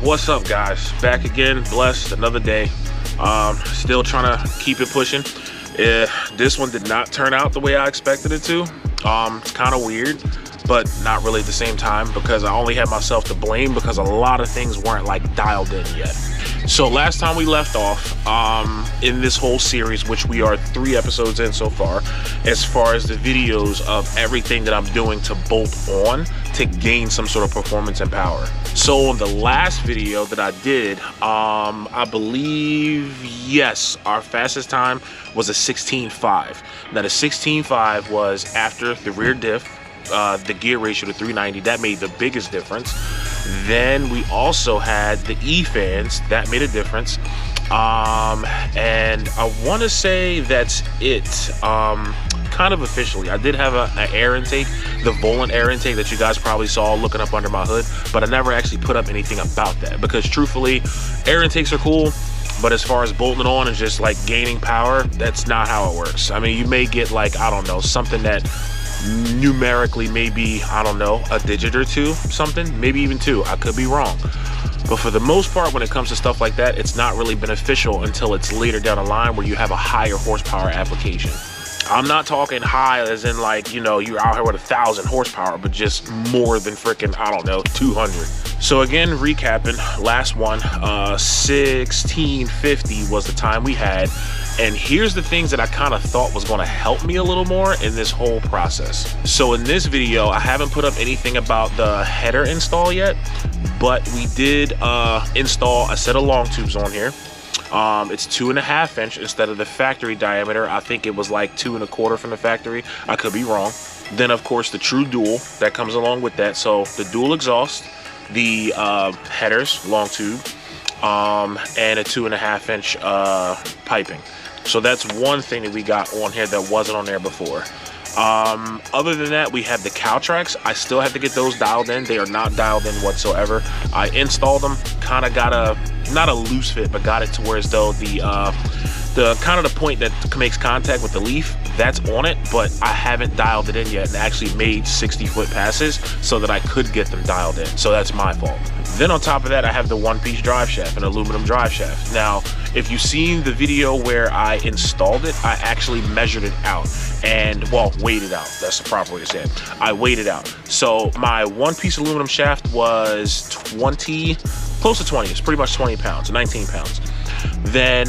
What's up, guys? Back again, blessed, another day. Still trying to keep it pushing. This one did not turn out the way I expected it to. It's kind of weird, but not really at the same time, because I only had myself to blame because a lot of things weren't like dialed in yet. So last time we left off in this whole series, which we are 3 episodes in so far, as far as the videos of everything that I'm doing to bolt on to gain some sort of performance and power. So on the last video that I did, I believe, yes, our fastest time was a 16.5. Now the 16.5 was after the rear diff, the gear ratio to 390, that made the biggest difference. Then we also had the E-fans, that made a difference. And I want to say that's it, kind of officially. I did have an air intake, the Volant air intake that you guys probably saw looking up under my hood, but I never actually put up anything about that, because truthfully, air intakes are cool, but as far as bolting on and just like gaining power, that's not how it works. I mean, you may get like, I don't know, something that numerically maybe, I don't know, a digit or two, something, maybe even 2, I could be wrong. But for the most part, when it comes to stuff like that, it's not really beneficial until it's later down the line where you have a higher horsepower application. I'm not talking high as in like, you know, you're out here with 1,000 horsepower, but just more than freaking, I don't know, 200. So again, recapping, last one, 1650 was the time we had. And here's the things that I kind of thought was going to help me a little more in this whole process. So in this video, I haven't put up anything about the header install yet, but we did install a set of long tubes on here. It's 2.5 inch instead of the factory diameter. I think it was like 2 1/4 from the factory. I could be wrong. Then of course the true dual that comes along with that. So the dual exhaust, the headers, long tube, and a 2.5 inch piping. So that's one thing that we got on here that wasn't on there before. Other than that, we have the cow tracks. I still have to get those dialed in. They are not dialed in whatsoever. I installed them, kind of got a, not a loose fit, but got it to where as though the kind of the point that makes contact with the leaf, that's on it, but I haven't dialed it in yet and actually made 60-foot passes so that I could get them dialed in. So that's my fault. Then on top of that, I have the one-piece drive shaft, an aluminum drive shaft. Now, if you've seen the video where I installed it, I actually measured it out and, well, weighed it out. That's the proper way to say it. I weighed it out. So my one-piece aluminum shaft was 20, close to 20. It's pretty much 20 pounds, 19 pounds. Then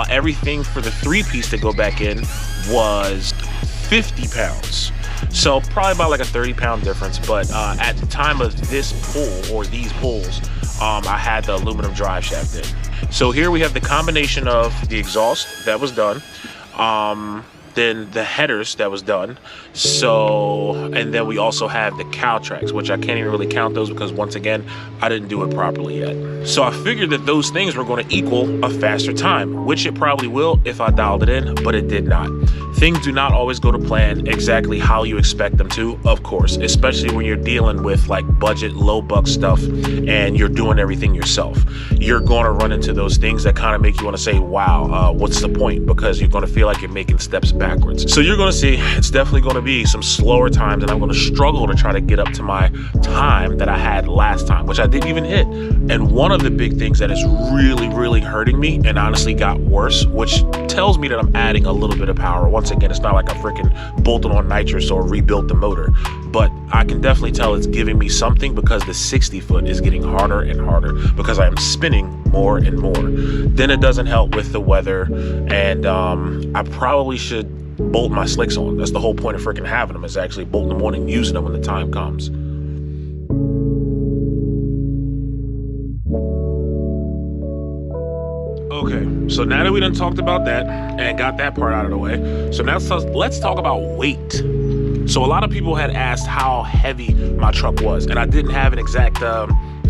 everything for the 3-piece to go back in was 50 pounds. So probably about like a 30-pound difference. But at the time of this pull, or these pulls, I had the aluminum drive shaft in. So here we have the combination of the exhaust that was done, then the headers that was done. So, and then we also have the cow tracks, which I can't even really count those because once again, I didn't do it properly yet. So I figured that those things were going to equal a faster time, which it probably will if I dialed it in, but it did not. Things do not always go to plan exactly how you expect them to, of course, especially when you're dealing with like budget, low buck stuff and you're doing everything yourself. You're going to run into those things that kind of make you want to say, wow, what's the point? Because you're going to feel like you're making steps backwards. So you're going to see it's definitely going to be some slower times, and I'm going to struggle to try to get up to my time that I had last time, which I didn't even hit. And one of the big things that is really, really hurting me, and honestly got worse, which tells me that I'm adding a little bit of power. Once again, it's not like I freaking bolted on nitrous or rebuilt the motor, but I can definitely tell it's giving me something because the 60-foot is getting harder and harder because I am spinning more and more. Then it doesn't help with the weather, and I probably should bolt my slicks on. That's the whole point of freaking having them, is actually bolting them on and using them when the time comes. Okay, so now that we done talked about that and got that part out of the way, so now let's talk about weight. So a lot of people had asked how heavy my truck was, and I didn't have an exact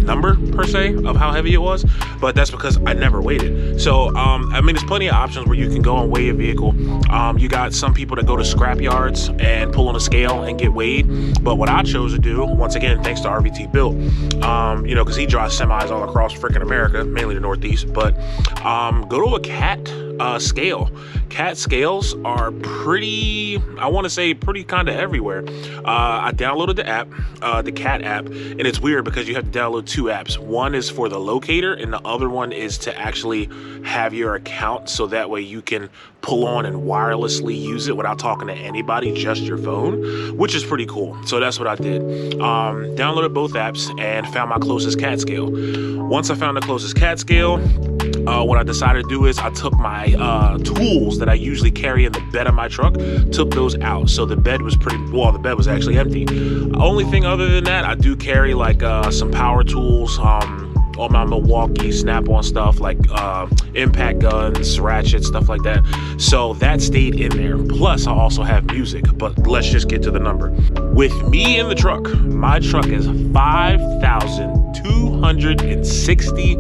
number per se of how heavy it was, but that's because I never weighed it. So I mean, there's plenty of options where you can go and weigh a vehicle. You got some people that go to scrap yards and pull on a scale and get weighed, but what I chose to do, once again thanks to RVT Built, you know, because he drives semis all across freaking America, mainly the Northeast, but go to a CAT scale. Cat scales are pretty, I want to say pretty kind of everywhere. I downloaded the app, the cat app, and it's weird because you have to download two apps. One is for the locator and the other one is to actually have your account, so that way you can pull on and wirelessly use it without talking to anybody, just your phone, which is pretty cool. So that's what I did. Downloaded both apps and found my closest cat scale. Once I found the closest cat scale, what I decided to do is I took my tools that I usually carry in the bed of my truck, took those out. So the bed was the bed was actually empty. Only thing other than that, I do carry like some power tools, all my Milwaukee snap-on stuff like impact guns, ratchets, stuff like that. So that stayed in there. Plus I also have music, but let's just get to the number. With me in the truck, my truck is 5,260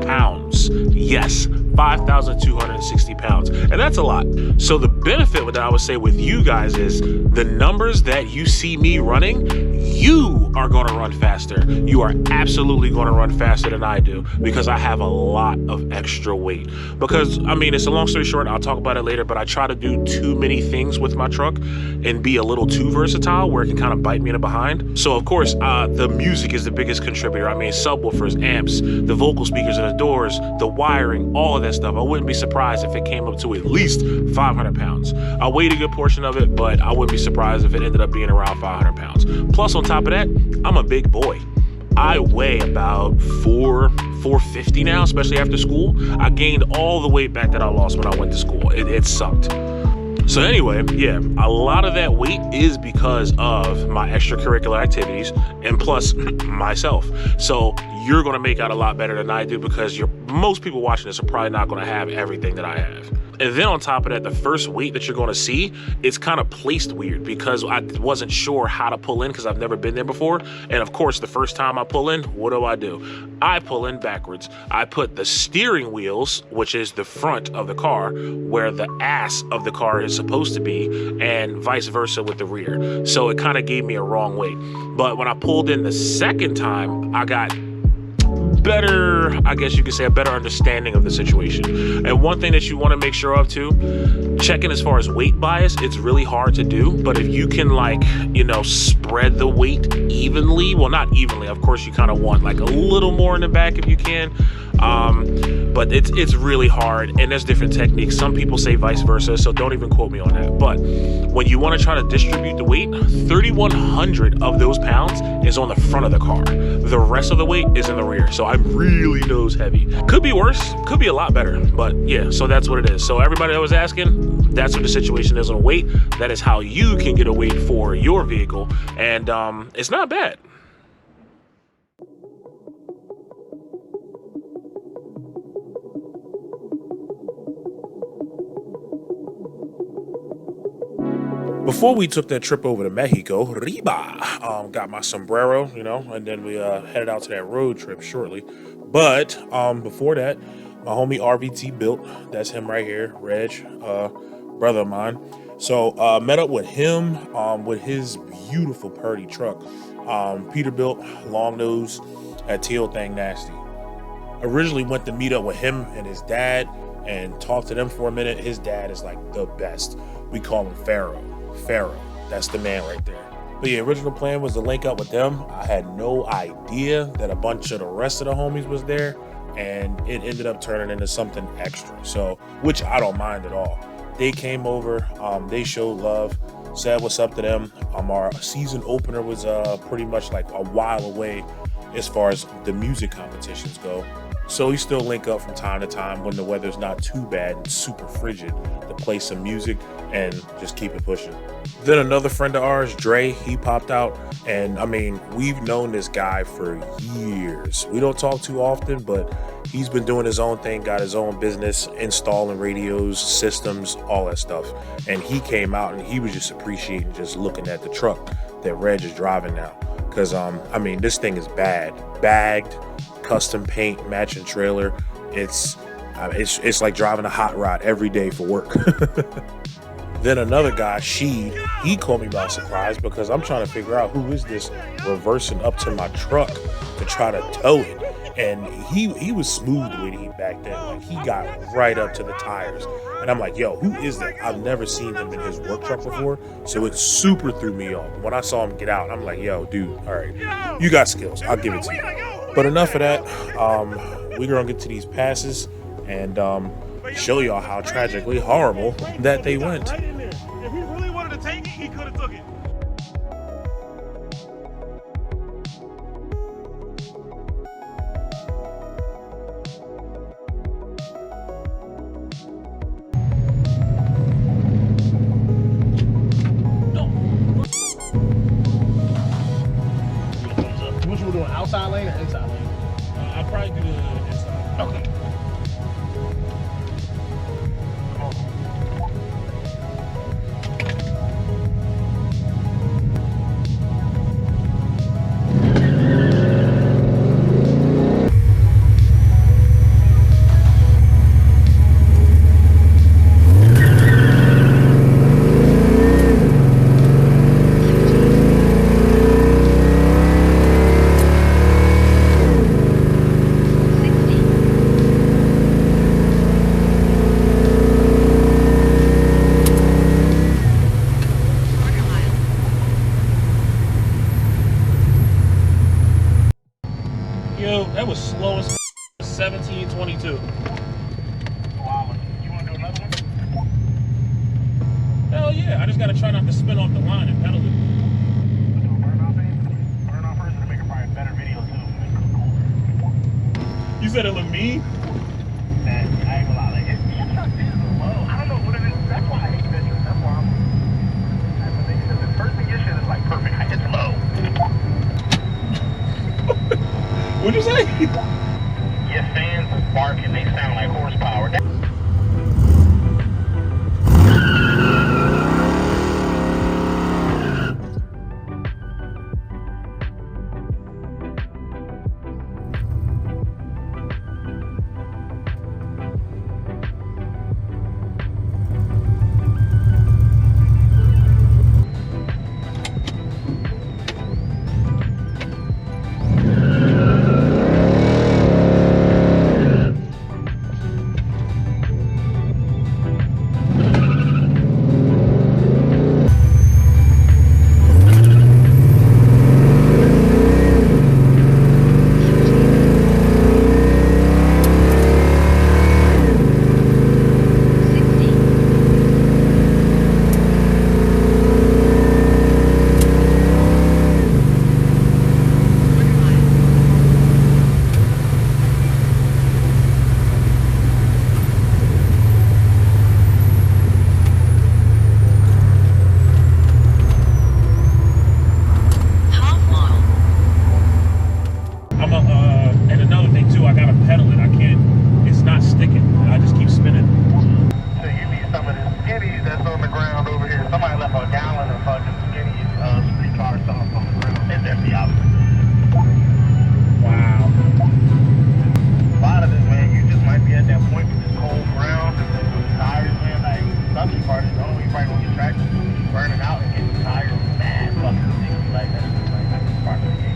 pounds. Yes, 5,260 pounds, and that's a lot. So the benefit that I would say with you guys is the numbers that you see me running, you are going to run faster. You are absolutely going to run faster than I do, because I have a lot of extra weight. Because I mean, it's a long story short, I'll talk about it later, but I try to do too many things with my truck and be a little too versatile where it can kind of bite me in the behind. So of course, the music is the biggest contributor. I mean, subwoofers, amps, the vocal speakers in the doors, the wiring, all of that stuff. I wouldn't be surprised if it came up to at least 500 pounds. I weighed a good portion of it, but I wouldn't be surprised if it ended up being around 500 pounds. Plus on top of that, I'm a big boy. I weigh about 450 now, especially after school. I gained all the weight back that I lost when I went to school. It sucked. So anyway, yeah, a lot of that weight is because of my extracurricular activities and plus myself. So you're going to make out a lot better than I do, because most people watching this are probably not going to have everything that I have. And then on top of that, the first weight that you're going to see, it's kind of placed weird because I wasn't sure how to pull in because I've never been there before. And of course, the first time I pull in, what do? I pull in backwards. I put the steering wheels, which is the front of the car, where the ass of the car is supposed to be, and vice versa with the rear. So it kind of gave me a wrong weight. But when I pulled in the second time, I got better, I guess you could say, a better understanding of the situation. And one thing that you want to make sure of too, checking as far as weight bias, it's really hard to do, but if you can, like, you know, spread the weight evenly, well, not evenly, of course you kind of want like a little more in the back if you can, but it's really hard, and there's different techniques. Some people say vice versa, so don't even quote me on that. But when you want to try to distribute the weight, 3,100 of those pounds is on the front of the car. The rest of the weight is in the rear. So I'm really nose heavy. Could be worse, could be a lot better, but yeah, so that's what it is. So everybody that was asking, that's what the situation is on weight. That is how you can get a weight for your vehicle, and it's not bad. Before we took that trip over to Mexico, got my sombrero, you know, and then we headed out to that road trip shortly. But before that, my homie RVT built, that's him right here, Reg, brother of mine. So met up with him with his beautiful purdy truck. Peterbilt, long nose, that teal thing nasty. Originally went to meet up with him and his dad and talk to them for a minute. His dad is like the best. We call him Pharaoh, that's the man right there. But yeah, original plan was to link up with them. I had no idea that a bunch of the rest of the homies was there, and it ended up turning into something extra. So, which I don't mind at all. They came over, they showed love, said what's up to them. Our season opener was pretty much like a while away as far as the music competitions go. So we still link up from time to time when the weather's not too bad and super frigid to play some music and just keep it pushing. Then another friend of ours, Dre, he popped out, and I mean, we've known this guy for years. We don't talk too often, but he's been doing his own thing, got his own business, installing radios, systems, all that stuff. And he came out and he was just appreciating just looking at the truck that Reg is driving now. Because, I mean, this thing is bad. Bagged, custom paint, matching trailer. It's like driving a hot rod every day for work. Then another guy, he caught me by surprise because I'm trying to figure out who is this reversing up to my truck to try to tow it. and he was smooth the way that he backed in. Like, he got right up to the tires, and I'm like, yo, who is that? I've never seen him in his work truck before, so it super threw me off. When I saw him get out, I'm like, yo, dude, all right, you got skills, I'll give it to you. But enough of that. We're gonna get to these passes and show y'all how tragically horrible that they went. If he really wanted to take it, he could have took it. What you were doing, outside lane or inside lane? I'll probably do the inside. Okay. Yo, that was slow as 1722. Wow, you want to do another one? Hell yeah, I just gotta try not to spin off the line and pedal it. Do a burn-off thing? Burn-off first to make it probably a better video too. You said it looked mean? Man, I ain't gonna lie, like, your truck is low. I don't know what it is. That's why I hate this. That's why I'm... Because the first thing your shit is like perfect. It's low. What'd you say? Your fans bark and they sound like horsepower. And another thing too, I gotta pedal it. I can't. It's not sticking. I just keep spinning. So you need some of the skinnies that's on the ground over here. Somebody left a gallon of fucking skinny street car sauce on the ground. It's empty out. Wow. A lot of this, man, you just might be at that point with this cold ground and the tires, man, like, sucky part is the only way you probably gonna get traction. Burning out and getting tires mad fucking sticky like that. Like, that's just part of the game.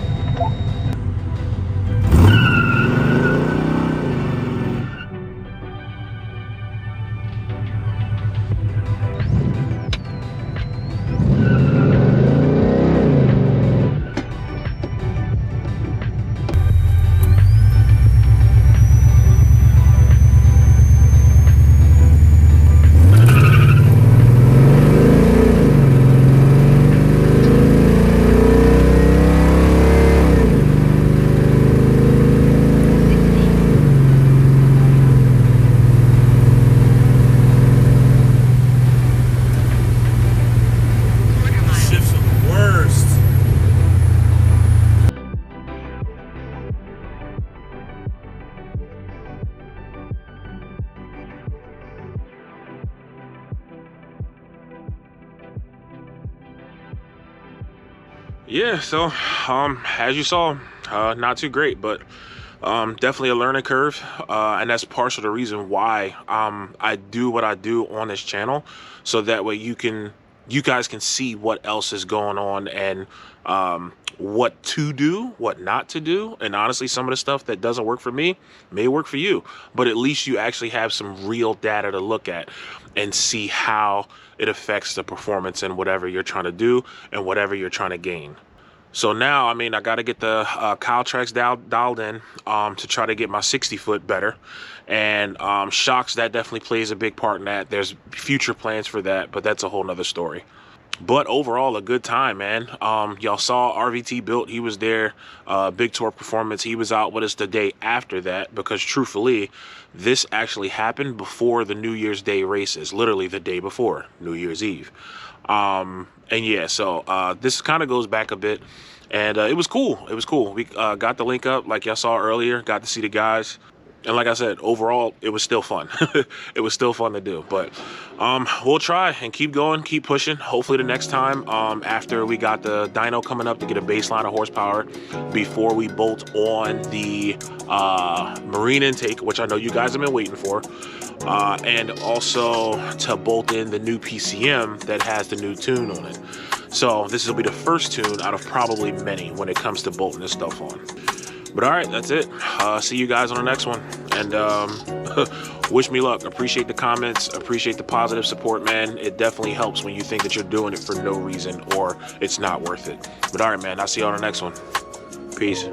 Yeah, so as you saw, not too great, but definitely a learning curve, and that's partial the reason why I do what I do on this channel, so that way you guys can see what else is going on and what to do, what not to do. And honestly, some of the stuff that doesn't work for me may work for you, but at least you actually have some real data to look at and see how it affects the performance in whatever you're trying to do and whatever you're trying to gain. So now, I mean, I got to get the cowl tracks dialed in to try to get my 60-foot better. And shocks, that definitely plays a big part in that. There's future plans for that, but that's a whole nother story. But overall, a good time, man. Y'all saw RVT built. He was there. Big Tour Performance. He was out with us the day after that because, truthfully, this actually happened before the New Year's Day races. Literally the day before New Year's Eve. And yeah, so this kind of goes back a bit. And it was cool. It was cool. We got the link up like y'all saw earlier. Got to see the guys. And like I said, overall, it was still fun. It was still fun to do. But we'll try and keep going, keep pushing. Hopefully the next time, after we got the dyno coming up to get a baseline of horsepower, before we bolt on the marine intake, which I know you guys have been waiting for, and also to bolt in the new PCM that has the new tune on it. So this will be the first tune out of probably many when it comes to bolting this stuff on. But all right, that's it. See you guys on the next one. And wish me luck. Appreciate the comments. Appreciate the positive support, man. It definitely helps when you think that you're doing it for no reason or it's not worth it. But all right, man, I'll see you on the next one. Peace.